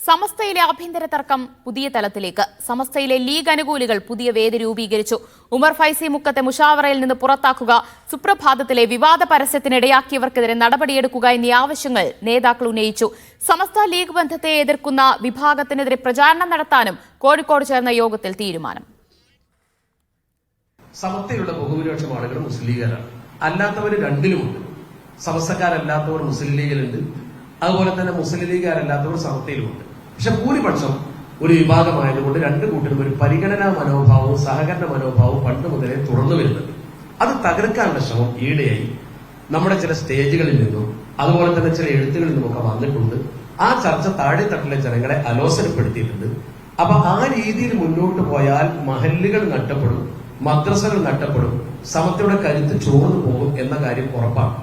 സമസ്തയിലെ ആഭ്യന്തര തർക്കം പുതിയ തലത്തിലേക്ക്. സമസ്തയിലെ ലീഗ് അനുകൂലികൾ പുതിയ വേദി രൂപീകരിച്ചു. ഉമർ ഫൈസി മുക്കത്തെ മുഷാവറയിൽ നിന്ന് പുറത്താക്കുക, സുപ്രഭാതത്തിലെ വിവാദ പരസ്യത്തിനിടയാക്കിയവർക്കെതിരെ നടപടിയെടുക്കുക എന്നീ ആവശ്യങ്ങൾ നേതാക്കൾ ഉന്നയിച്ചു. സമസ്ത ലീഗ് ബന്ധത്തെ എതിർക്കുന്ന വിഭാഗത്തിനെതിരെ പ്രചാരണം നടത്താനും കോഴിക്കോട് ചേർന്ന യോഗത്തിൽ തീരുമാനം. സമസ്തയിലുള്ള ബഹുഭൂരിപക്ഷം ആളുകൾ മുസ്ലിം ലീഗുകാരാണ്. അല്ലാത്തവർ രണ്ടിലുമുണ്ട്. സമസ്തക്കാരല്ലാത്തവർ മുസ്ലിം ലീഗിലുണ്ട്, അതുപോലെ തന്നെ മുസ്ലിം ലീഗുകാരല്ലാത്തവർ സമസ്തയിലുമുണ്ട്. പക്ഷെ ഭൂരിപക്ഷം ഒരു വിഭാഗമായതുകൊണ്ട് രണ്ടു കൂട്ടരും ഒരു പരിഗണനാ മനോഭാവവും സഹകരണ മനോഭാവവും പണ്ട് മുതലേ തുറന്നു വരുന്നുണ്ട്. അത് തകർക്കാനുള്ള ശ്രമം ഈയിടെയായി നമ്മുടെ ചില സ്റ്റേജുകളിൽ നിന്നും അതുപോലെ തന്നെ ചില എഴുത്തുകളിൽ നിന്നുമൊക്കെ വന്നിട്ടുണ്ട്. ആ ചർച്ച താഴെത്തട്ടിലെ ജനങ്ങളെ അലോസരപ്പെടുത്തിയിട്ടുണ്ട്. അപ്പൊ ആ രീതിയിൽ മുന്നോട്ട് പോയാൽ മഹല്ലുകൾ നഷ്ടപ്പെടും, മദ്രസകൾ നഷ്ടപ്പെടും, സമസ്തയുടെ കരുത്ത് ചോർന്നു പോകും എന്ന കാര്യം ഉറപ്പാണ്.